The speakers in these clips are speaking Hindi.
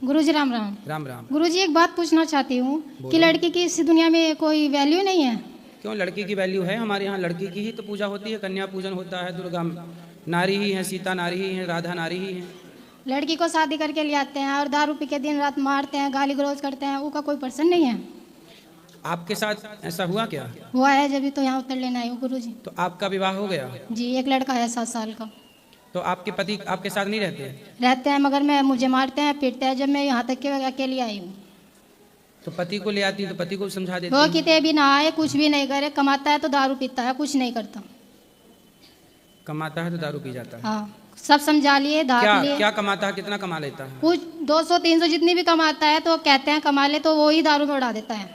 गुरुजी राम राम। राम राम। गुरुजी एक बात पूछना चाहती हूँ कि लड़की की इस दुनिया में कोई वैल्यू नहीं है? क्यों, लड़की की वैल्यू है। हमारे यहाँ लड़की की ही तो पूजा होती है, कन्या पूजन होता है। दुर्गा नारी ही है, सीता नारी ही है, राधा नारी ही है। लड़की को शादी करके ले आते हैं और दारू पी के दिन रात मारते हैं, गाली गलौज करते हैं, उसका कोई पर्सन नहीं है? आपके साथ ऐसा हुआ क्या? हुआ है, जब तो यहाँ उतर लेना है गुरुजी। तो आपका विवाह हो गया? जी, एक लड़का है 7 साल का। तो आपके पति आपके साथ नहीं रहते? रहते हैं, मगर मैं मुझे मारते हैं, पीटते हैं। जब मैं यहाँ तक के अकेली आई हूँ। तो पति को ले आती तो पति को समझा देती। वो कितने भी नहाए, कुछ भी नहीं करे, कमाता है तो दारू पीता है, कुछ नहीं करता। कमाता है तो दारू पी जाता है? हाँ, सब समझा लिए, धाक लिए। क्या कमाता है, कितना कमा लेता है? कुछ 200-300 जितनी भी कमाता है तो कहते हैं कमा ले, तो वो ही दारू में उड़ा देता है।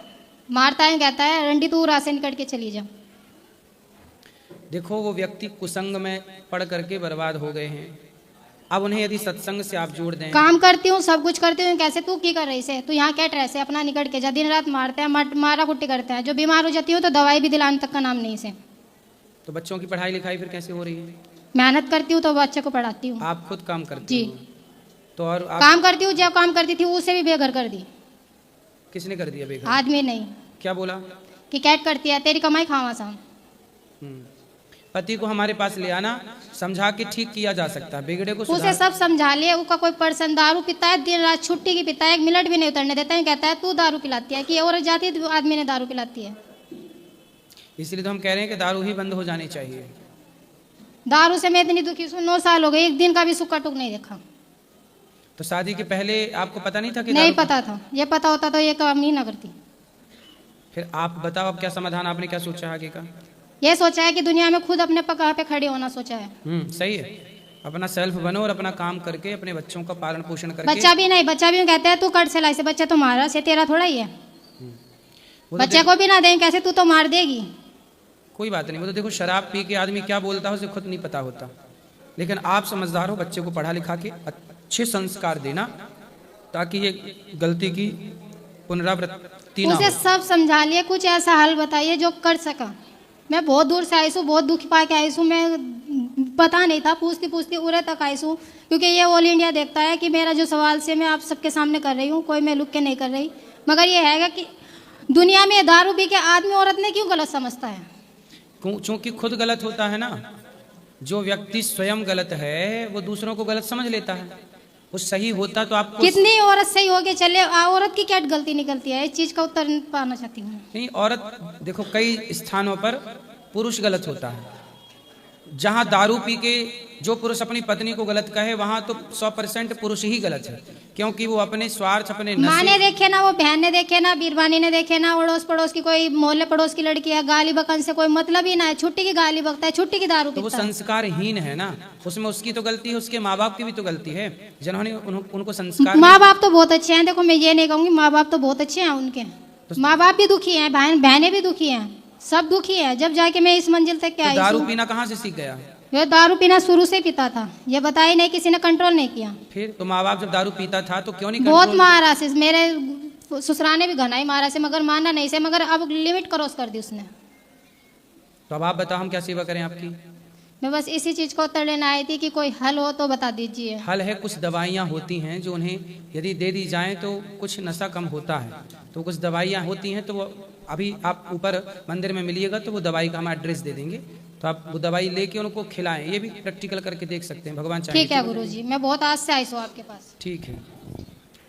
मारता है, कहता है रंडी तू रास्ते निकल के चली जा। देखो, वो व्यक्ति कुसंग में पढ़ करके बर्बाद हो गए हैं। अब उन्हें यदि सत्संग से आप जोड़ दें। काम करती हूँ, सब कुछ करती हूँ, कैसे तू की कर रही से? तू यहाँ क्या ड्रेस है, अपना निकट के जा। दिन रात मारते हैं, मारा कुट्टी करते हैं। जो बीमार हो जाती हूँ तो दवाई भी दिलाने तक का नाम नहीं से। तो बच्चों की पढ़ाई लिखाई फिर कैसे हो रही है? मेहनत करती हूँ तो बच्चे को पढ़ाती हूँ। आप खुद काम करती जी। हो? तो और आप काम करती हूँ, जब काम करती थी उसे भी बेघर कर दी। किसने कर दिया बेघर? आदमी नहीं, क्या बोला? कि कैट करती है, तेरी कमाई खावा सा। पति को हमारे पास ले आना, समझा के ठीक किया जा सकता है, बिगड़े को उसे सब समझा लिए। उसका कोई पर्सन दारू पीता है, दिन रात छुट्टी की पीता है, 1 मिनट भी नहीं उतरने देता है। कहता है तू दारू पिलाती है, कि औरत जाती है तो आदमी ने दारू पिलाती है। इसलिए तो हम कह रहे हैं कि दारू ही बंद हो जानी चाहिए। दारू से मैं इतनी दुखी हूँ, 9 साल हो गए, एक दिन का भी सुक्का टुक नहीं देखा। तो शादी के पहले आपको पता नहीं था कि नहीं पता था। ये पता होता तो ये काम ही ना करती। फिर आप बताओ, अब क्या समाधान, आपने क्या सोचा आगे का? ये सोचा है कि दुनिया में खुद अपने पगार पे खड़े होना सोचा है। सही है। अपना सेल्फ बनो और अपना काम करके अपने बच्चों का पालन पोषण करके। बच्चा भी नहीं, बच्चा भी कहता है तू कट सिलाई से, बच्चा तुम्हारा से, तेरा थोड़ा ही है। बच्चे को भी ना दें, कैसे तू तो मार देगी। कोई बात नहीं, वो तो देखो, शराब पी के आदमी क्या बोलता है उसे खुद नहीं पता होता। लेकिन आप समझदार हो, बच्चे को पढ़ा लिखा के अच्छे संस्कार देना, ताकि ये गलती की पुनरावृत्ति ना हो। उसे सब समझा लिए, कुछ ऐसा हल बताइए जो कर सका। मैं बहुत दूर से आई हूँ, बहुत दुख पा के आई हूँ। मैं पता नहीं था, पूछती पूछती उरे तक आई हूँ, क्योंकि ये ऑल इंडिया देखता है कि मेरा जो सवाल से मैं आप सबके सामने कर रही हूँ, कोई मैं लुक के नहीं कर रही। मगर ये है कि दुनिया में दारू पी के आदमी औरत ने क्यों गलत समझता है? क्योंकि खुद गलत होता है ना। जो व्यक्ति स्वयं गलत है वो दूसरों को गलत समझ लेता है। वो सही होता तो आपको। कितनी औरत सही हो के चले, औरत की क्या गलती निकलती है? इस चीज का उत्तर पाना चाहती हूँ। नहीं, औरत देखो, कई स्थानों पर पुरुष गलत होता है। जहां दारू पी के जो पुरुष अपनी पत्नी को गलत कहे, वहां तो 100% पुरुष ही गलत है, क्योंकि वो अपने स्वार्थ, अपने माँ ने देखे ना, वो बहन ने देखे ना, बीरबानी ने देखे ना, अड़ोस पड़ोस की कोई मोहल्ले पड़ोस की लड़की है, गाली बकन से कोई मतलब ही ना है। छुट्टी की गाली बकता है, छुट्टी की दारू तो वो पीता है। संस्कारहीन है ना। उसमें उसकी तो गलती है, उसके माँ बाप की भी तो गलती है, जिन्होंने उनको संस्कार। माँ बाप तो बहुत अच्छे हैं, देखो मैं ये नहीं कहूँगी, माँ बाप तो बहुत अच्छे हैं उनके। माँ बाप भी दुखी हैं, बहनें भी दुखी हैं, सब दुखी है। जब जाके मैं इस मंजिल तक क्या आई। दारू पीना कहाँ से सीख गया? ये दारू पीना शुरू से पीता था, ये बताया नहीं, किसी ने कंट्रोल नहीं किया। फिर तो माँ बाप जब दारू पीता था तो क्यों नहीं बहुत मारा से, मेरे ससुराल ने भी घना ही मारा से, मगर माना नहीं से, मगर अब लिमिट क्रॉस कर दी उसने। तो अब आप बताओ, हम क्या सेवा करें आपकी? मैं बस इसी चीज को उत्तर लेना आई थी कि कोई हल हो तो बता दीजिए। हल है, कुछ दवाइयाँ होती हैं जो उन्हें यदि दे दी जाएं तो कुछ नशा कम होता है। तो कुछ दवाइयाँ होती हैं, तो वो अभी आप ऊपर मंदिर में मिलिएगा तो वो दवाई का हम एड्रेस दे देंगे, तो आप वो दवाई लेके उनको खिलाएं। ये भी प्रैक्टिकल करके देख सकते हैं, भगवान चाहे। ठीक है गुरुजी, मैं बहुत आज से आई हूँ आपके पास। ठीक है।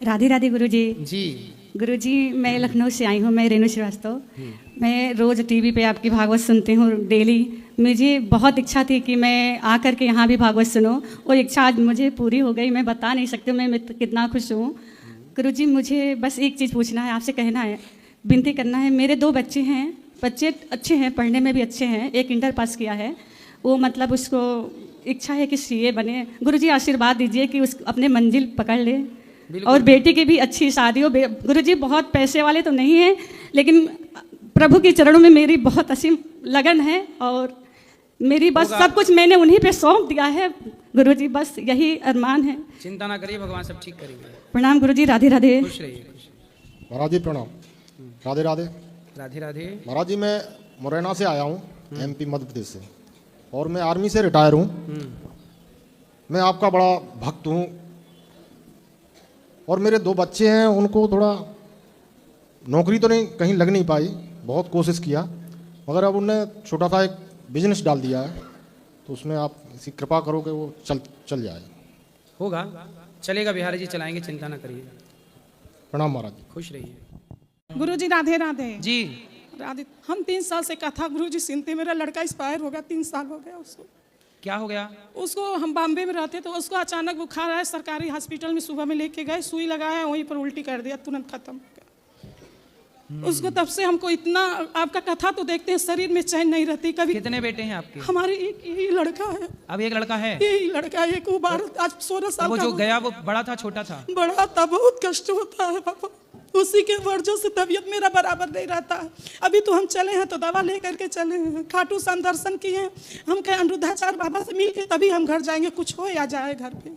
राधे राधे गुरुजी। जी गुरुजी, मैं लखनऊ से आई हूँ, मैं रेणु श्रीवास्तव। मैं रोज़ टीवी पे आपकी भागवत सुनती हूँ डेली। मुझे बहुत इच्छा थी कि मैं आकर के यहाँ भी भागवत सुनूं, और इच्छा आज मुझे पूरी हो गई। मैं बता नहीं सकती हूँ मैं कितना खुश हूँ। गुरुजी, मुझे बस एक चीज़ पूछना है, आपसे कहना है, विनती करना है। मेरे 2 बच्चे हैं, बच्चे अच्छे हैं, पढ़ने में भी अच्छे हैं। एक इंटर पास किया है, वो मतलब उसको इच्छा है कि सीए बने। गुरुजी आशीर्वाद दीजिए कि उस अपने मंजिल पकड़ ले, और बेटी की भी अच्छी शादी हो। गुरुजी, बहुत पैसे वाले तो नहीं हैं, लेकिन प्रभु के चरणों में मेरी बहुत असीम लगन है, और मेरी बस सब कुछ मैंने उन्हीं पे सौंप दिया है। गुरुजी, बस यही अरमान है। चिंता ना करिए, भगवान सब ठीक करेंगे। प्रणाम गुरुजी, राधे राधे। खुश रहिए। महाराज जी प्रणाम। राधे राधे। राधे राधे। महाराज जी, मैं मुरैना से आया हूँ, एमपी मध्य प्रदेश से, और मैं आर्मी से रिटायर हूँ। मैं आपका बड़ा भक्त हूँ। और मेरे 2 बच्चे हैं, उनको थोड़ा नौकरी तो नहीं कहीं लग नहीं पाई, बहुत कोशिश किया, मगर अब उनने छोटा सा एक बिजनेस डाल दिया है, तो उसमें आप इसी कृपा करो कि वो चल जाए। होगा, चलेगा, बिहारी जी चलाएंगे, चिंता ना करिए। प्रणाम महाराज। खुश रहिए। गुरुजी राधे राधे। जी राधे। हम 3 साल से कथा गुरुजी सुनते, मेरा लड़का एक्सपायर हो गया, 3 साल हो गया उसको। क्या हो गया? उसको, हम बॉम्बे में रहते तो उसको अचानक बुखार आया, सरकारी हॉस्पिटल में सुबह में लेके गए, सुई लगाया, वहीं पर उल्टी कर दिया, तुरंत खत्म हो गया। उसको तब से हमको इतना, आपका कथा तो देखते हैं, शरीर में चैन नहीं रहती कभी। कितने बेटे हैं आपके? हमारे एक यही लड़का है। अब एक लड़का है? यही लड़का, एक वो 12 आज 16 साल वो का जो हो गया वो बड़ा था छोटा था? बड़ा था, बहुत कष्ट होता है पापा, उसी के वजह से तबीयत मेरा बराबर नहीं रहता है। अभी तो हम चले हैं तो दवा लेकर के चले हैं, खाटू श्याम दर्शन किए हैं, हम कहे अनिरुद्धाचार्य बाबा से मिल के तभी हम घर जाएंगे, कुछ हो या जाए घर पे।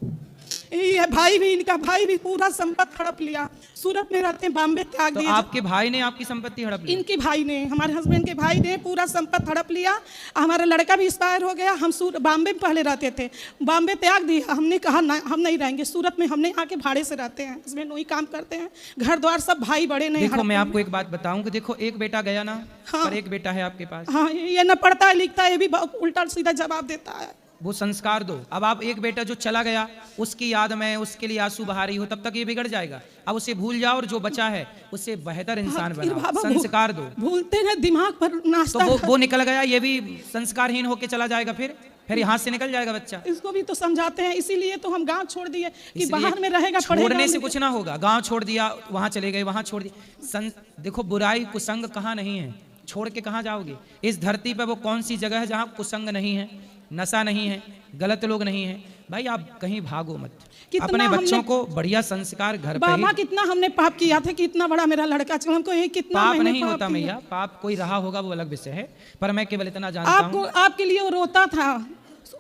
यही है, भाई भी, इनका भाई भी पूरा संपत्ति हड़प लिया, सूरत में रहते हैं, बॉम्बे त्याग तो दिया। आपके भाई ने आपकी संपत्ति हड़प ली? इनके भाई ने, हमारे हस्बैंड के भाई ने पूरा संपत्ति हड़प लिया। हमारा लड़का भी एक्सपायर हो गया। हम बॉम्बे में पहले रहते थे, बॉम्बे त्याग दिया, हमने कहा ना, हम नहीं रहेंगे, सूरत में हमने आके भाड़े से रहते हैं, हस्बैंड वही काम करते हैं, घर द्वार सब भाई बड़े नहीं। देखो मैं आपको एक बात बताऊं कि देखो एक बेटा गया ना, हाँ। पर एक बेटा है आपके पास। हाँ, ये न पढ़ता है लिखता है, ये भी उल्टा सीधा जवाब देता है। वो संस्कार दो। अब आप एक बेटा जो चला गया उसकी याद में उसके लिए आंसू बहा रही हो, तब तक ये बिगड़ जाएगा। अब उसे भूल जाओ और जो बचा है उससे बेहतर इंसान बनाओ, संस्कार दो। भूलते हैं, दिमाग पर नाश्ता। तो वो निकल गया, ये भी संस्कारहीन होके चला जाएगा, फिर यहाँ से निकल जाएगा बच्चा। इसको भी तो समझाते हैं, इसीलिए तो हम गांव छोड़ दिए कि बाहर में रहेगा, छोड़ने से कुछ ना होगा। गांव छोड़ दिया, वहां चले गए, वहां छोड़ दिया। देखो बुराई कुसंग कहाँ नहीं है, छोड़ के कहाँ जाओगे? इस धरती पर वो कौन सी जगह है जहाँ कुसंग नहीं है, नशा नहीं है, गलत लोग नहीं है? भाई आप कहीं भागो मत, अपने बच्चों को बढ़िया संस्कार घर पे ही। बाबा कितना हमने पाप किया था कि इतना बड़ा मेरा लड़का, हमको ये कितना पाप नहीं होता मैया, पाप कोई रहा होगा वो अलग विषय है, पर मैं केवल इतना जानता हूँ। आपके लिए वो रोता था,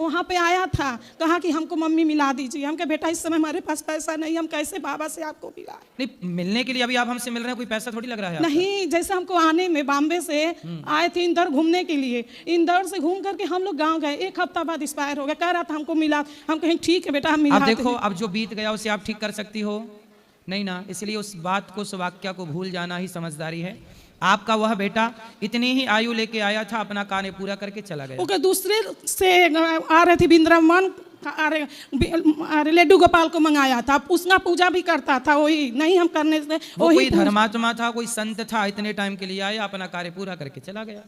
वहाँ पे आया था, कहा कि हमको मम्मी मिला दीजिए। हम कहे बेटा इस समय हमारे पास पैसा नहीं, हम कैसे बाबा से आपको मिला? नहीं, मिलने के लिए अभी आप हमसे मिल रहे हैं, कोई पैसा थोड़ी लग रहा है? नहीं, जैसे हमको आने में बॉम्बे से आए थे इंदौर घूमने के लिए, इंदौर से घूम करके हम लोग गांव गए, 1 हफ्ता बाद एक्सपायर हो गया, कह रहा था हमको मिला। हम कहें ठीक है बेटा, हम मिला। अब देखो, अब जो बीत गया उसे आप ठीक कर सकती हो नहीं ना, इसलिए उस बात को, उस वाक्य को भूल जाना ही समझदारी है। आपका वह बेटा इतनी ही आयु लेके आया था, अपना कार्य पूरा करके चला गया। ओके, दूसरे से आ रहे थे वृंदावन, अरे लड्डू गोपाल को मंगाया था, उसका पूजा भी करता था, वही नहीं हम करने से। वो कोई धर्मात्मा था, कोई संत था, इतने टाइम के लिए आया, अपना कार्य पूरा करके चला गया।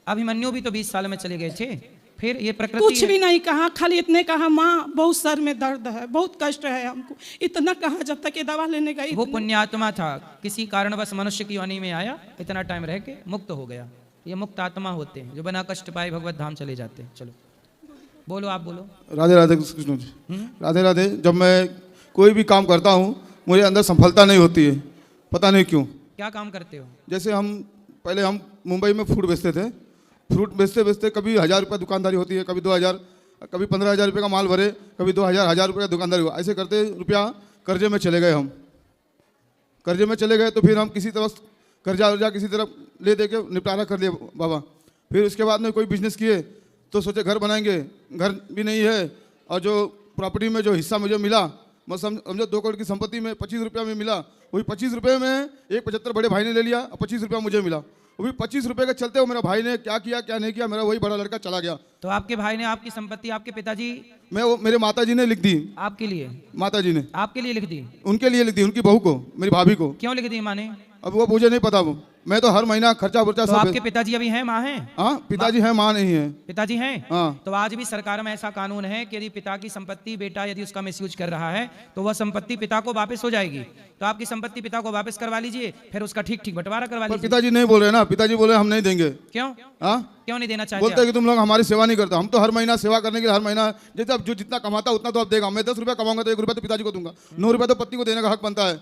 अभिमन्यु भी तो 20 साल में चले गए थे। फिर ये प्रकृति कुछ भी नहीं कहा, खाली इतने कहा माँ बहुत सर में दर्द है, बहुत कष्ट है हमको, इतना कहा। जब तक ये दवा लेने गई, वो पुण्यात्मा था, किसी कारणवश मनुष्य की योनि में आया, इतना टाइम रह के मुक्त हो गया। ये मुक्त आत्मा होते हैं जो बिना कष्ट पाए भगवत धाम चले जाते हैं। चलो बोलो, आप बोलो। राधे राधे कृष्ण जी। राधे राधे। जब मैं कोई भी काम करता हूँ मुझे अंदर सफलता नहीं होती है, पता नहीं क्यों। क्या काम करते हो? जैसे पहले हम मुंबई में फ्रूट बेचते थे, फ्रूट बेचते बेचते कभी 1000 रुपये दुकानदारी होती है, कभी 2000, कभी 15,000 रुपये का माल भरे, कभी 1000 रुपये का दुकानदारी हुआ। ऐसे करते रुपया कर्जे में चले गए। हम कर्जे में चले गए तो फिर हम किसी तरह कर्जा वर्जा किसी तरह ले दे के निपटारा कर लिए बाबा। फिर उसके बाद में कोई बिजनेस किए तो सोचे घर बनाएंगे, घर भी नहीं है, और जो प्रॉपर्टी में जो हिस्सा मुझे मिला, मैं समझो 2 करोड़ की संपत्ति में 25 रुपया में मिला, वही 25 रुपये में 1,75 बड़े भाई ने ले लिया और 25 रुपया मुझे मिला। वो भी 25 रुपये के चलते वो मेरा भाई ने क्या किया क्या नहीं किया, मेरा वही बड़ा लड़का चला गया। तो आपके भाई ने आपकी संपत्ति आपके पिताजी, वो मेरे माता जी ने लिख दी। आपके लिए? माता जी ने आपके लिए लिख दी? उनके लिए लिख दी, उनकी बहू को, मेरी भाभी को। क्यों लिख दी माँ ने? अब वो मुझे नहीं पता, वो मैं तो हर महीना खर्चा वर्चा तो सब। आपके पिताजी अभी हैं, माँ हैं? हाँ, पिताजी हैं, माँ नहीं है। पिताजी हैं? हाँ। तो आज भी सरकार में ऐसा कानून है कि यदि पिता की संपत्ति बेटा यदि उसका मिसयूज कर रहा है तो वह संपत्ति पिता को वापस हो जाएगी। तो आपकी संपत्ति पिता को वापस करवा लीजिए, फिर उसका ठीक ठीक बंटवारा करवा लीजिए। पिताजी नहीं बोल रहे ना, पिताजी बोले हम नहीं देंगे। क्यों? हाँ, क्यों नहीं देना चाहते? बोलते हैं कि तुम लोग हमारी सेवा नहीं करते। हम तो हर महीना सेवा करने के लिए, हर महीना जैसे अब जो जितना कमाता उतना तो अब देगा। मैं 10 रुपया कमाऊंगा तो 1 रुपया तो पिताजी को दूंगा, 9 रुपया तो पत्नी को देने का हक बनता है।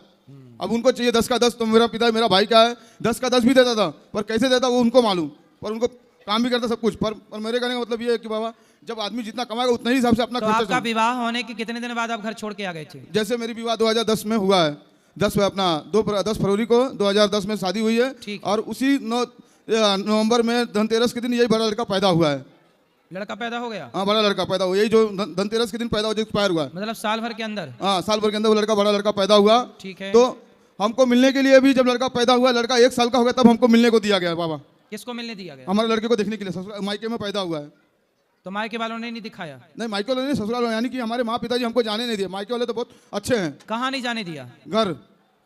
अब उनको चाहिए 10 का 10, तो मेरा पिता, मेरा भाई क्या है 10 का 10 भी देता था, पर कैसे देता वो उनको मालूम, पर उनको काम भी करता सब कुछ। पर मेरे कहने का मतलब ये है कि बाबा जब आदमी जितना कमाएगा उतना ही हिसाब से अपना तो आपका विवाह होने के कितने दिन बाद आप घर छोड़ के आ गए थे? जैसे मेरी विवाह 2010 में हुआ है, 10 फरवरी को 2010 में शादी हुई है, और उसी 9 नवंबर में धनतेरस के दिन यही बड़ा लड़का पैदा हुआ है। लड़का पैदा हो गया, हाँ बड़ा लड़का पैदा हुआ, यही जो धनतेरस के दिन पैदा हुआ, जो एक्सपायर हुआ है। मतलब साल भर के अंदर? हाँ साल भर के अंदर वो लड़का, बड़ा लड़का पैदा हुआ। ठीक है। तो हमको मिलने के लिए भी, जब लड़का पैदा हुआ, लड़का 1 साल का हो गया, तब हमको मिलने को दिया गया बाबा। किसको मिलने दिया गया? हमारे लड़के को देखने के लिए, ससुराल मायके में पैदा हुआ है। तो मायके वालों ने नहीं दिखाया? नहीं मायके वाले नहीं, ससुराल वाले, यानी कि हमारे माँ पिताजी हमको जाने नहीं दिए। मायके वाले तो बहुत अच्छे हैं। कहाँ नहीं जाने दिया? घर।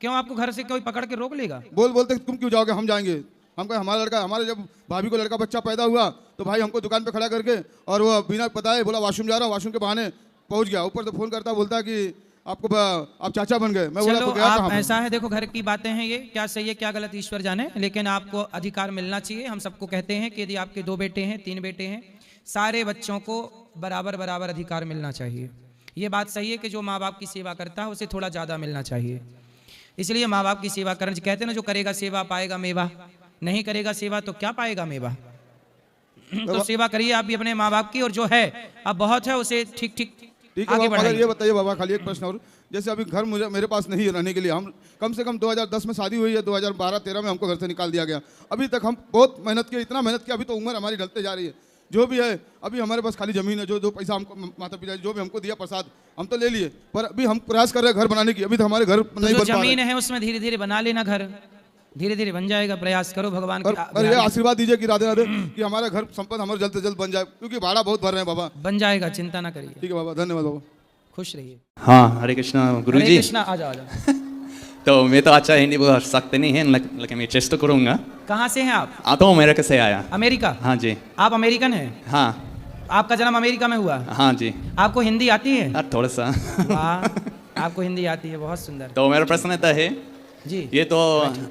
क्यों, आपको घर से कोई पकड़ के रोक लेगा? बोलते तुम क्यों जाओगे, हम जाएंगे। हम कहे हमारा लड़का, हमारे जब भाभी को लड़का बच्चा पैदा हुआ तो भाई हमको दुकान पे खड़ा करके, और वो बिना बताए बोला वॉशरूम जा रहा हूँ, वॉशरूम के बहाने पहुंच गया। ऊपर से फोन करता, बोलता कि आप चाचा बन गए। मैं बोला चलो तो गया आप कहाँ पे? ऐसा है, देखो घर की बातें हैं ये, क्या सही है क्या गलत ईश्वर जाने, लेकिन आपको अधिकार मिलना चाहिए। हम सबको कहते हैं कि यदि आपके 2 बेटे हैं, 3 बेटे हैं, सारे बच्चों को बराबर बराबर अधिकार मिलना चाहिए। ये बात सही है कि जो माँ बाप की सेवा करता है उसे थोड़ा ज़्यादा मिलना चाहिए। इसलिए माँ बाप की सेवा करना, कहते हैं ना जो करेगा सेवा पाएगा मेवा, नहीं करेगा सेवा तो क्या पाएगा मेवा। तो सेवा करिए आप भी अपने माँ बाप की, और जो है अब बहुत है उसे ठीक ठीक ठीक है आगे बाबा। अगर बढ़ाइए। ये बताइए बाबा, खाली एक प्रश्न और, जैसे अभी घर मेरे पास नहीं है रहने के लिए। हम कम से कम 2010 में शादी हुई है, 2012-13 में हमको घर से निकाल दिया गया। अभी तक हम बहुत मेहनत किए, इतना मेहनत किया, अभी तो उम्र हमारी ढलते जा रही है। जो भी है अभी हमारे पास खाली जमीन है, जो पैसा हमको माता पिता जो भी हमको दिया प्रसाद हम तो ले लिए, पर अभी हम प्रयास कर रहे हैं घर बनाने की। अभी तो हमारे घर तो नहीं जो बन पा जमीन रहे। है उसमें धीरे धीरे बना लेना घर, धीरे धीरे बन जाएगा। प्रयास करो भगवान और ये आशीर्वाद दीजिए कि राधे राधे, कि हमारा घर संपत्ति हमारे जल्द से जल्द बन जाए, क्योंकि भाड़ा बहुत भर रहे हैं बाबा। बन जाएगा, चिंता ना करिए। ठीक है बाबा, धन्यवाद बाबा। खुश रहिए। हाँ हरे कृष्णा हरे गुरुजी। कृष्णा, आ जाओ आ जाओ। तो मैं तो अच्छा हिंदी बोल सकते नहीं है, लेकिन मैं चेष्टा करूँगा। कहाँ से हैं आप? तो अमेरिका से आया। अमेरिका? हाँ जी। आप अमेरिकन हैं? हाँ। आपका जन्म अमेरिका में हुआ? हाँ जी। आपको हिंदी आती है? थोड़ा सा। वाह, आपको हिंदी आती है, बहुत सुंदर। तो मेरा प्रश्न रहता है जी। ये तो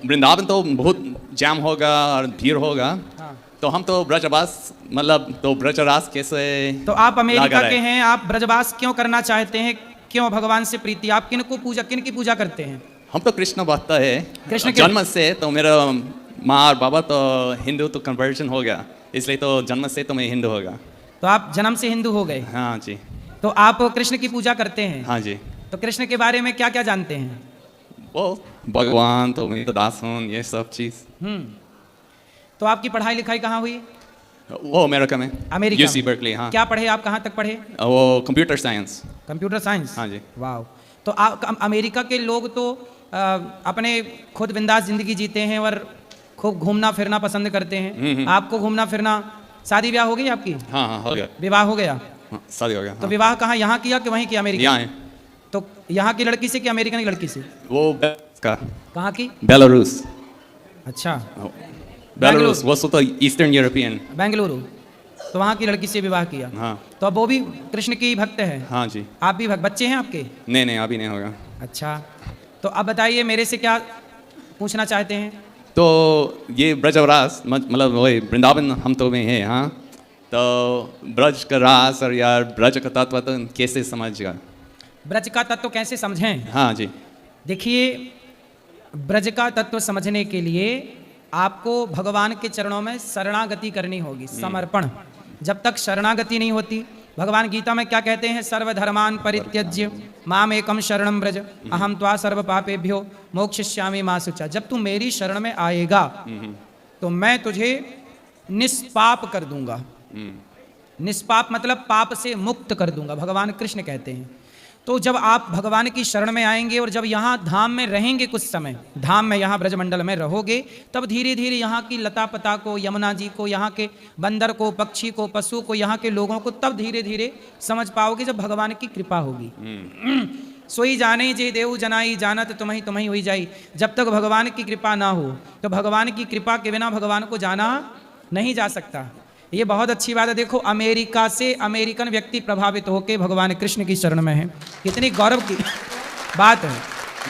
वृंदावन तो बहुत जाम होगा और भीड़ होगा। हाँ। तो हम तो ब्रजवास, मतलब तो ब्रजरास कैसे? तो आप अमेरिका लगा के रहे? हैं, आप ब्रजवास क्यों करना चाहते हैं? क्यों भगवान से प्रीति? आप किन की पूजा करते हैं? हम तो कृष्ण भक्त है कृष्ण के? जन्म से। तो मेरा माँ और बाबा तो हिंदू, तो कन्वर्जन हो गया, इसलिए तो जन्म से तो मैं हिंदू होगा। तो आप जन्म से हिंदू हो गए? हाँ जी। तो आप कृष्ण की पूजा करते हैं? हाँ जी। तो कृष्ण के बारे में क्या क्या जानते हैं? वो भगवान, तो मैं तो दास हूँ, ये सब चीज़। तो आपकी पढ़ाई लिखाई कहाँ हुई? वो अमेरिका में, अमेरिका UC में। बर्कली। हाँ। क्या पढ़े आप, कहाँ तक पढ़े? वो कंप्यूटर साइंस। Computer science? हाँ जी। वाह। तो अमेरिका के लोग तो अपने खुद बिंदास जिंदगी जीते हैं और खूब घूमना फिरना पसंद करते हैं। आपको घूमना फिरना, शादी ब्याह हो गई आपकी? हाँ हाँ हो गया। विवाह हो गया? हाँ, शादी हो गया। तो हाँ। विवाह कहाँ, यहाँ किया कि वहीं किया अमेरिका? यहाँ है तो यहाँ की लड़की से कि अमेरिकन की लड़की से? वो का कहाँ की? बेलारूस। अच्छा, बेलारूस वो तो ईस्टर्न यूरोपियन। बेंगलुरु। तो वहाँ की लड़की से विवाह किया? हाँ। तो अब वो भी कृष्ण की भक्त है? हाँ जी। आप भी भक्त? बच्चे हैं आपके? नहीं नहीं अभी नहीं होगा। अच्छा, तो अब बताइए मेरे से क्या पूछना चाहते हैं? तो ये ब्रजरास मतलब वही वृंदावन हम तो में है। हाँ। तो ब्रज का रास और यार ब्रज का तत्व तो कैसे समझेगा? ब्रज का तत्व कैसे समझें? हाँ जी। देखिए, ब्रज का तत्व समझने के लिए आपको भगवान के चरणों में शरणागति करनी होगी, समर्पण। जब तक शरणागति नहीं होती, भगवान गीता में क्या कहते हैं? सर्वधर्मान परित्यज्य माम एकम शरणम ब्रज अहम त्वा सर्व पापेभ्यो मोक्षयिष्यामि मा शुचा। जब तू मेरी शरण में आएगा तो मैं तुझे निष्पाप कर दूंगा। निष्पाप मतलब पाप से मुक्त कर दूंगा, भगवान कृष्ण कहते हैं। तो जब आप भगवान की शरण में आएंगे और जब यहाँ धाम में रहेंगे कुछ समय, धाम में यहाँ ब्रजमंडल में रहोगे, तब धीरे धीरे यहाँ की लता पता को, यमुना जी को, यहाँ के बंदर को, पक्षी को, पशु को, यहाँ के लोगों को तब धीरे धीरे समझ पाओगे जब भगवान की कृपा होगी। सोई जाने जे देव जनाई जानत तुम्हें हुई जाई। जब तक भगवान की कृपा ना हो तो भगवान की कृपा के बिना भगवान को जाना नहीं जा सकता। ये बहुत अच्छी बात है। देखो, अमेरिका से अमेरिकन व्यक्ति प्रभावित होकर भगवान कृष्ण की शरण में है, कितनी गौरव की बात है।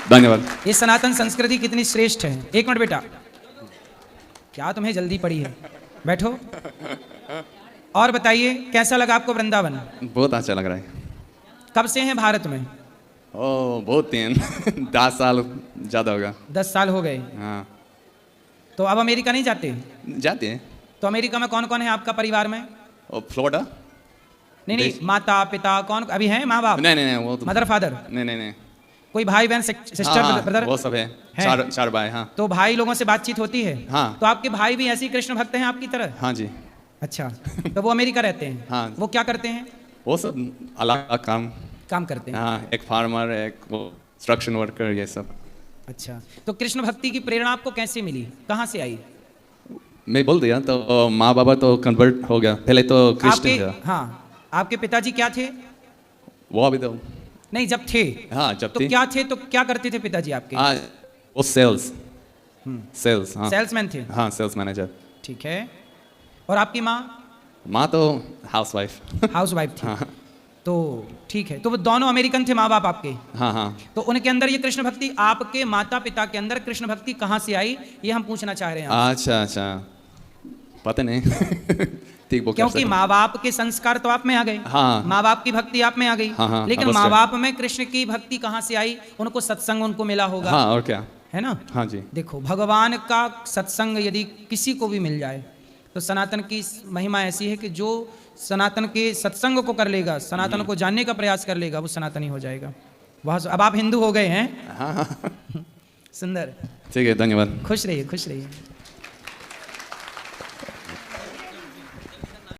धन्यवाद। ये सनातन संस्कृति कितनी श्रेष्ठ है। एक मिनट बेटा, क्या तुम्हें जल्दी पड़ी है? बैठो और बताइए कैसा लगा आपको वृंदावन? बहुत अच्छा लग रहा है। कब से हैं भारत में? ओ बहुत दिन 10 साल ज़्यादा होगा। 10 साल हो गए। हाँ। तो अब अमेरिका नहीं जाते? जाते हैं। तो अमेरिका में कौन कौन है आपका परिवार में? और फ्लोरिडा? नहीं, माता पिता कौन अभी हैं? माँ बाप? नहीं वो तो मदर फादर? नहीं। कोई भाई बहन सिस्टर हाँ, ब्रदर? वो सब है। चार भाई। हाँ। तो भाई लोगों से बातचीत होती है? हाँ। तो आपके भाई भी ऐसे ही कृष्ण भक्त हैं आपकी तरह? हाँ जी। अच्छा, तो वो अमेरिका रहते हैं? हाँ। वो क्या करते हैं? वो सब अलग काम करते हैं? हाँ, एक फार्मर, एक वो कंस्ट्रक्शन वर्कर, ये सब। अच्छा, तो कृष्ण भक्ति की प्रेरणा आपको कैसे मिली, कहाँ से आई? मैं बोल दिया तो माँ बाबा तो कन्वर्ट हो गया, पहले तो क्रिश्चियन था। हाँ, आपके पिताजी क्या थे? वो अभी तो नहीं, जब थे। हाँ, जब तो थे। क्या थे, तो क्या करते थे पिताजी आपके? हाँ, वो सेल्स, हाँ, सेल्समैन थे? हाँ, सेल्स मैनेजर। ठीक है। और आपकी माँ? माँ तो हाउसवाइफ। हाउसवाइफ थी। तो ठीक है, तो वो दोनों अमेरिकन थे माँ बाप आपके? हाँ हाँ। तो उनके अंदर ये कृष्ण भक्ति, आपके माता पिता के अंदर कृष्ण भक्ति कहाँ से आई, ये हम पूछना चाह रहे हैं आपसे। अच्छा अच्छा, पता नहीं। ठीक, वो क्योंकि माँ बाप के संस्कार तो आप में आ गए, हाँ। माँ बाप की भक्ति आप में आ गई, हाँ, हाँ, लेकिन अवश्य। माँ बाप में कृष्ण की भक्ति कहाँ से आई? उनको सत्संग उनको मिला होगा। हाँ, और क्या, है ना? हाँ जी। देखो, भगवान का सत्संग यदि किसी को भी मिल जाए तो सनातन की महिमा ऐसी है कि जो सनातन के सत्संग को कर लेगा, सनातन को जानने का प्रयास कर लेगा, वो सनातनी हो जाएगा। बहुत, अब आप हिंदू हो गए हैं। हाँ हाँ। सुंदर। ठीक है, धन्यवाद। खुश रहिए, खुश रहिए।